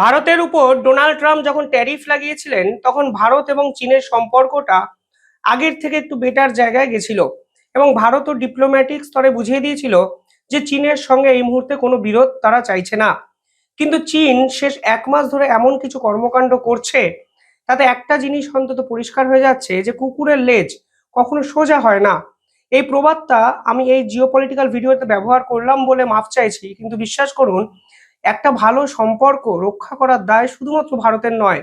ভারতের উপর Donald Trump যখন ট্যারিফ লাগিয়েছিলেন তখন ভারত এবং চীনের সম্পর্কটা আগের থেকে একটু বেটার জায়গায় গেছিল এবং ভারতও ডিপ্লোম্যাটিক স্তরে বুঝিয়ে দিয়েছিল যে চীনের সঙ্গে এই মুহূর্তে কোনো বিরোধ তারা চাইছে না। কিন্তু চীন শেষ 1 মাস ধরে এমন কিছু কর্মকাণ্ড করছে, তাতে একটা জিনিস অন্তত পরিষ্কার হয়ে যাচ্ছে যে কুকুরের লেজ কখনো সোজা হয় না। এই প্রবাদটা আমি এই জিওপলিটিক্যাল ভিডিওতে ব্যবহার করলাম বলে মাফ চাইছি, কিন্তু বিশ্বাস করুন, একটা ভালো সম্পর্ক রক্ষা করার দায় শুধুমাত্র ভারতের নয়।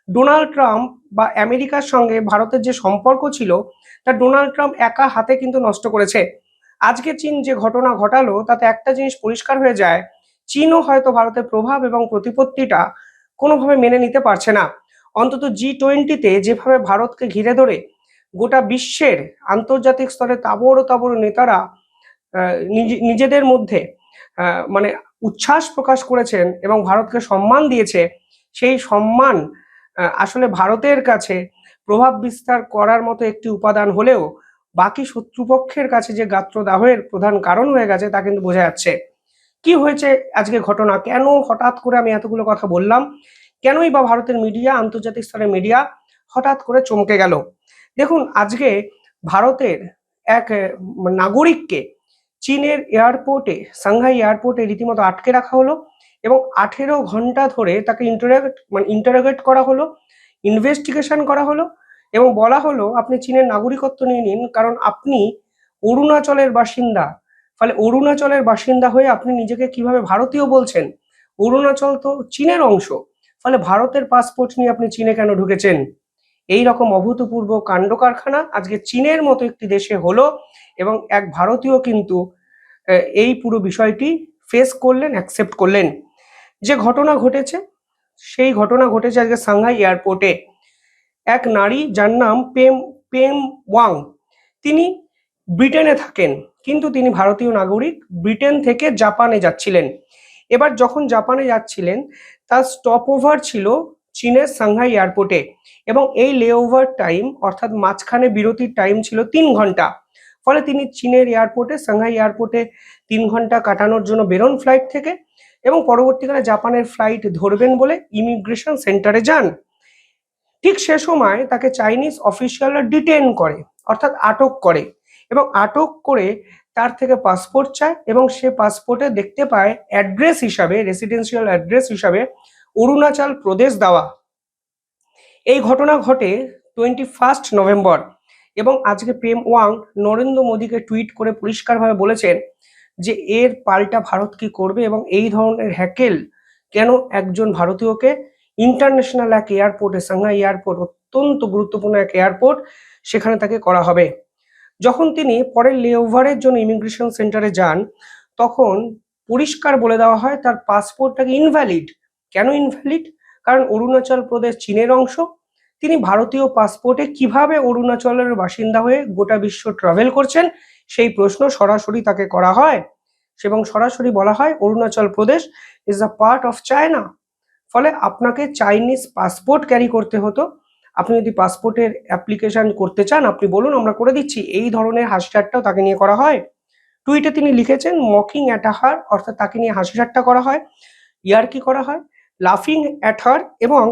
ডোনাল্ড ট্রাম্প বা আমেরিকার সঙ্গে ভারতের যে সম্পর্ক ছিল তা ডোনাল্ড ট্রাম্প একা হাতে কিন্তু নষ্ট করেছে। আজকে চীন যে ঘটনা ঘটালো তাতে একটা জিনিস পরিষ্কার হয়ে যায়, চীনও হয়তো ভারতের প্রভাব এবং প্রতিপত্তিটা কোনোভাবে মেনে নিতে পারছে না। অন্তত G20-তে যেভাবে ভারতকে ঘিরে ধরে গোটা বিশ্বের আন্তর্জাতিক স্তরে তাবড় তাবড় নেতারা নিজেদের মধ্যে মানে উচ্ছ্বাস প্রকাশ করেছেন এবং ভারতকে সম্মান দিয়েছে, সেই সম্মান আসলে ভারতের কাছে প্রভাব বিস্তার করার মতো একটি উপাদান হলেও বাকি শত্রুপক্ষের কাছে যে গাত্রদাহের প্রধান কারণ হয়ে গেছে তা কিন্তু বোঝা যাচ্ছে। কি হয়েছে আজকে ঘটনা, কেন হঠাৎ করে আমি এতগুলো কথা বললাম, কেনই বা ভারতের মিডিয়া, আন্তর্জাতিক স্তরের মিডিয়া হঠাৎ করে চমকে গেল? দেখুন, আজকে ভারতের এক নাগরিককে চীনের এয়ারপোর্টে, সাংহাই এয়ারপোর্টে রীতিমতো আটকে রাখা হলো এবং 18 ঘন্টা ধরে তাকে ইন্টারোগেট করা হলো, ইনভেস্টিগেশন করা হলো এবং বলা হলো আপনি চীনের নাগরিকত্ব নিয়ে নিন, কারণ আপনি অরুণাচলের বাসিন্দা। ফলে অরুণাচলের বাসিন্দা হয়ে আপনি নিজেকে কিভাবে ভারতীয় বলছেন? অরুণাচল তো চীনের অংশ, ফলে ভারতের পাসপোর্ট নিয়ে আপনি চীনে কেন ঢুকেছেন? এই রকম অভূতপূর্ব কাণ্ড কারখানা আজকে চীনের মতো একটি দেশে হলো এবং এক ভারতীয় কিন্তু এই পুরো বিষয়টি ফেস করলেন, অ্যাকসেপ্ট করলেন। যে ঘটনা ঘটেছে সেই ঘটনা ঘটেছে আজকে সাংহাই এয়ারপোর্টে। এক নারী যার নাম পেম পেম ওয়াং, তিনি ব্রিটেনে থাকেন কিন্তু তিনি ভারতীয় নাগরিক, ব্রিটেন থেকে জাপানে যাচ্ছিলেন। এবার যখন জাপানে যাচ্ছিলেন তার স্টপ ওভার ছিল চীনের সাংহাই এয়ারপোর্টে এবং এই লেওভার টাইম অর্থাৎ মাঝখানে বিরতির টাইম ছিল 3 ঘন্টা। ফলে তিনি চীনের এয়ারপোর্টে, সাংহাই এয়ারপোর্টে 3 ঘন্টা কাটানোর জন্য বেরোন ফ্লাইট থেকে এবং পরবর্তীকালে জাপানের ফ্লাইট ধরবেন বলে ইমিগ্রেশন সেন্টারে যান। ঠিক সে সময় তাকে চাইনিজ অফিসিয়ালরা ডিটেন করে, অর্থাৎ আটক করে এবং আটক করে তার থেকে পাসপোর্ট চায় এবং সে পাসপোর্টে দেখতে পায় অ্যাড্রেস হিসাবে, রেসিডেন্সিয়াল অ্যাড্রেস হিসাবে অরুণাচল প্রদেশ দেওয়া। এই ঘটনা ঘটে 21 নভেম্বর এবং আজকে প্রেম ওয়াং নরেন্দ্র মোদীকে টুইট করে পরিষ্কারভাবে বলেছেন যে এর পাল্টা ভারত কি করবে এবং এই ধরনের হ্যাকেল কেন একজন ভারতীয়কে ইন্টারন্যাশনাল এক এয়ারপোর্টে, সাংহাই এয়ারপোর্ট অত্যন্ত গুরুত্বপূর্ণ এক এয়ারপোর্ট, সেখানে তাকে করা হবে। যখন তিনি পরের লেওভারের জন্য ইমিগ্রেশন সেন্টারে যান তখন পরিষ্কার বলে দেওয়া হয় তার পাসপোর্টটাকে ইনভ্যালিড। কেন ইনভ্যালিড? কারণ অরুণাচল প্রদেশ চীনের অংশ। তিনি ভারতীয় পাসপোর্টে কিভাবে অরুণাচলের বাসিন্দা হয়ে গোটা বিশ্ব ট্রাভেল করছেন সেই প্রশ্ন সরাসরি তাকে করা হয় এবং সরাসরি বলা হয় Arunachal Pradesh is a part of China. ফলে আপনাকে চাইনিজ পাসপোর্ট ক্যারি করতে হতো। আপনি যদি পাসপোর্টের অ্যাপ্লিকেশন করতে চান আপনি বলুন, আমরা করে দিচ্ছি। এই ধরনের হাসি ঠাট্টাও তাকে নিয়ে করা হয়। টুইটে তিনি লিখেছেন মকিং অ্যাট হার, অর্থাৎ তাকে নিয়ে হাসি ঠাট্টা করা হয়, ইয়ার্কি করা হয়, লাফিং অ্যাট হার, এবং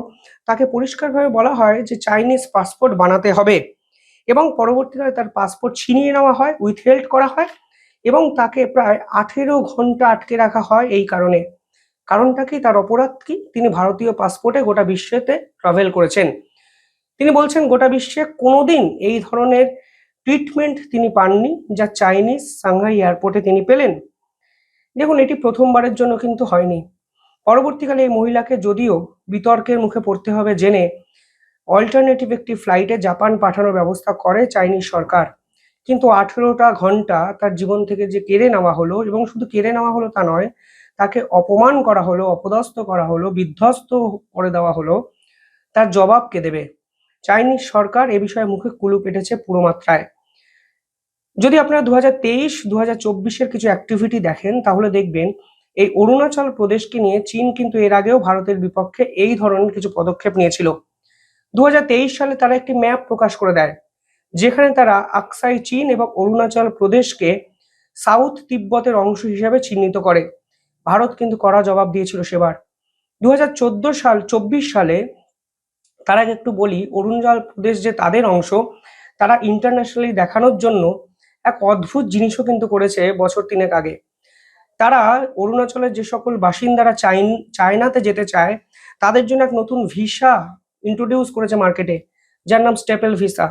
তাকে পরিষ্কারভাবে বলা হয় যে চাইনিজ পাসপোর্ট বানাতে হবে এবং পরবর্তীকালে তার পাসপোর্ট ছিনিয়ে নেওয়া হয়, উইথহেল্ড করা হয় এবং তাকে প্রায় 18 ঘন্টা আটকে রাখা হয়। এই কারণে, কারণটা কি, তার অপরাধ কি? তিনি ভারতীয় পাসপোর্টে গোটা বিশ্বেতে ট্রাভেল করেছেন। তিনি বলছেন গোটা বিশ্বে কোনোদিন এই ধরনের ট্রিটমেন্ট তিনি পাননি যা চাইনিজ সাংহাই এয়ারপোর্টে তিনি পেলেন। দেখুন, এটি প্রথমবারের জন্য কিন্তু হয়নি। পরবর্তীকালে এই মহিলাকে যদিও বিতর্কের মুখে পড়তে হবে জেনে অল্টারনেটিভ একটি ফ্লাইটে জাপান পাঠানোর ব্যবস্থা করে চাইনিজ সরকার, কিন্তু 18টা ঘন্টা তার জীবন থেকে যে কেড়ে নেওয়া হলো, এবং শুধু কেড়ে নেওয়া হলো তা নয়, তাকে অপমান করা হলো, অপদস্থ করা হলো, বিধ্বস্ত করে দেওয়া হলো, তার জবাব কে দেবে? চাইনিজ সরকার এ বিষয়ে মুখে কুলুপ এঁটেছে পুরো মাত্রায়। যদি আপনারা 2023 2024-এর কিছু অ্যাক্টিভিটি দেখেন তাহলে দেখবেন এই অরুণাচল প্রদেশকে নিয়ে চীন কিন্তু এর আগেও ভারতের বিপক্ষে এই ধরনের কিছু পদক্ষেপ নিয়েছিল। 2023 সালে তারা একটি ম্যাপ প্রকাশ করে দেয় যেখানে তারা আকসাই চীন এবং অরুণাচল প্রদেশকে সাউথ তিব্বতের অংশ হিসাবে চিহ্নিত করে। ভারত কিন্তু কড়া জবাব দিয়েছিল সেবার। 2024 সালে তার আগে একটু বলি, অরুণাচল প্রদেশ যে তাদের অংশ, তারা ইন্টারন্যাশনালি দেখানোর জন্য এক অদ্ভুত জিনিসও কিন্তু করেছে বছর তিনেক আগে। তারা অরুণাচলের যে সকল বাসিন্দারা চায়নাতে যেতে চায় তাদের জন্য এক নতুন ভিসা ইন্ট্রোডিউস করেছে মার্কেটে, যার নাম স্টেপেল ভিসা।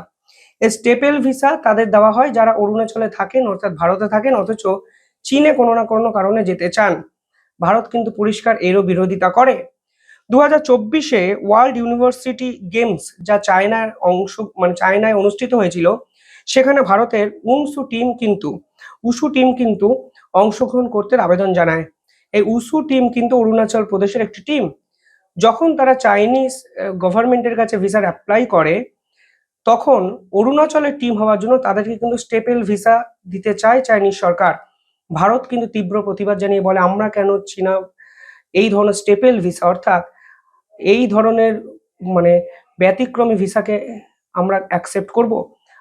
এই স্টেপেল ভিসা তাদের দেওয়া হয় যারা অরুণাচলে থাকেন, অর্থাৎ ভারতে থাকেন, অথচ চীনে কোনো না কোনো কারণে যেতে চান। ভারত কিন্তু পরিষ্কার এরও বিরোধিতা করে। 2024 ওয়ার্ল্ড ইউনিভার্সিটি গেমস, যা চায়নার অংশ মানে চায়নায় অনুষ্ঠিত হয়েছিল, সেখানে ভারতের উসু টিম কিন্তু অংশগ্রহণ করতে আবেদন জানায়। এই উসু টিম কিন্তু অরুণাচল প্রদেশের একটি টিম। যখন তারা চাইনিজ গভর্নমেন্টের কাছে ভিসার অ্যাপ্লাই করে, তখন অরুণাচলের টিম হওয়ার জন্য তাদেরকে কিন্তু স্টেপেল ভিসা দিতে চায় চাইনিজ সরকার। ভারত কিন্তু তীব্র প্রতিবাদ জানিয়ে বলে, আমরা কেন চীনা এই ধরনের স্টেপেল ভিসা, অর্থাৎ এই ধরনের মানে ব্যতিক্রমী ভিসাকে আমরা অ্যাকসেপ্ট করব?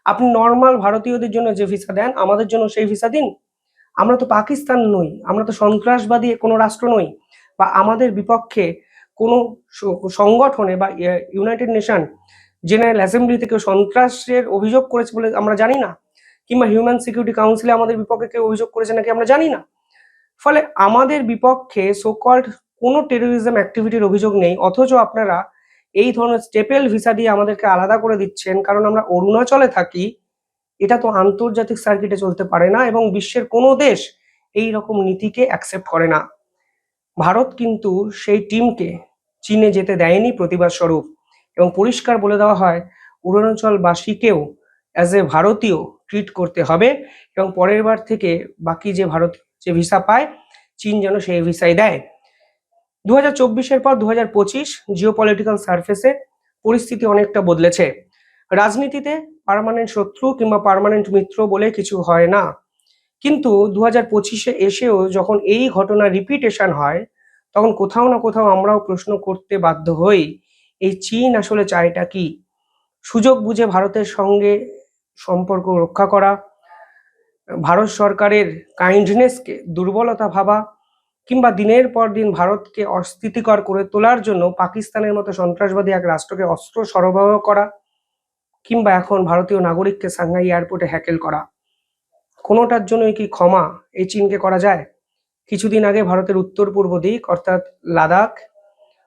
আপনি নর্মাল ভারতীয়দের জন্য যে ভিসা দেন, আমাদের জন্য সেই ভিসা দিন। আমরা তো পাকিস্তান নই, আমরা তো সন্ত্রাসবাদী কোনো রাষ্ট্র নই, বা আমাদের বিপক্ষে কোনো সংগঠনে বা ইউনাইটেড নেশন জেনারেল অ্যাসেম্বলি থেকে সন্ত্রাসের অভিযোগ করেছে বলে আমরা জানি না, কিংবা হিউম্যান সিকিউরিটি কাউন্সিলে আমাদের বিপক্ষে কেউ অভিযোগ করেছে নাকি আমরা জানি না। ফলে আমাদের বিপক্ষে সোকল্ড কোনো টেরোরিজম অ্যাক্টিভিটির অভিযোগ নেই, অথচ আপনারা এই ধরনের স্টেপেল ভিসা দিয়ে আমাদেরকে আলাদা করে দিচ্ছেন কারণ আমরা অরুণাচলে থাকি। এটা তো আন্তর্জাতিক সার্কিটে চলতে পারে না, এবং বিশ্বের কোনো দেশ এই রকম নীতিকে অ্যাকসেপ্ট করে না। ভারত কিন্তু সেই টিমকে চীনে যেতে দেয়নি প্রতিবাদ স্বরূপ, এবং পরিষ্কার বলে দেওয়া হয় অরুণাচলবাসীকেও অ্যাজ এ ভারতীয় ট্রিট করতে হবে, এবং পরের বার থেকে বাকি যে ভারতীয় যে ভিসা পায়, চীন যেন সেই ভিসাই দেয়। 2024 পর 2025 জিওপলিটিক্যাল সারফেসে পরিস্থিতি অনেকটা বদলেছে। রাজনীতিতে পার্মানেন্ট শত্রু কিংবা পার্মানেন্ট মিত্র বলে কিছু হয় না, কিন্তু 2025 এসেও যখন এই ঘটনা রিপিটেশন হয়, তখন কোথাও না কোথাও আমরাও প্রশ্ন করতে বাধ্য হই, এই চীন আসলে চায়টা কি? সুযোগ বুঝে ভারতের সঙ্গে সম্পর্ক রক্ষা করা, ভারত সরকারের কাইন্ডনেসকে দুর্বলতা ভাবা, কিংবা দিনের পর দিন ভারতকে অস্থিতিকর করে তোলার জন্য পাকিস্তানের মতো সন্ত্রাসবাদী এক রাষ্ট্রকে অস্ত্র সরবরাহ করা, কিংবা এখন ভারতীয় নাগরিককে সাংহাই এয়ারপোর্টে হ্যাকেল করা, কোনোটার জন্যই কি ক্ষমা এই চীনকে করা যায়? কিছুদিন আগে ভারতের উত্তর পূর্ব দিক, অর্থাৎ লাদাখ,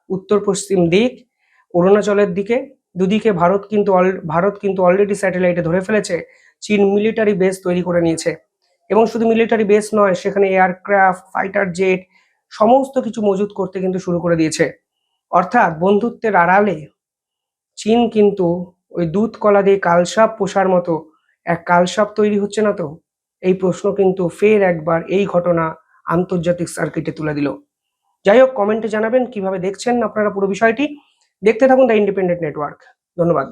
উত্তর পশ্চিম দিক, অরুণাচলের দিকে, দুদিকে ভারত কিন্তু অলরেডি স্যাটেলাইটে ধরে ফেলেছে চীন মিলিটারি বেস তৈরি করে নিয়েছে। এবং শুধু মিলিটারি বেস নয়, সেখানে এয়ারক্রাফট, ফাইটার জেট, সমস্ত কিছু মজুত করতে কিন্তু শুরু করে দিয়েছে। অর্থাৎ বন্ধুত্বের আড়ালে চীন কিন্তু ওই দুধ কলা দিয়ে কালসাপ পোষার মতো এক কালসাপ তৈরি হচ্ছে না তো? এই প্রশ্ন কিন্তু ফের একবার এই ঘটনা আন্তর্জাতিক সার্কিটে তুলে দিল। যাই হোক, কমেন্টে জানাবেন কিভাবে দেখছেন আপনারা পুরো বিষয়টি। দেখতে থাকুন দ্য ইন্ডিপেন্ডেন্ট নেটওয়ার্ক। ধন্যবাদ।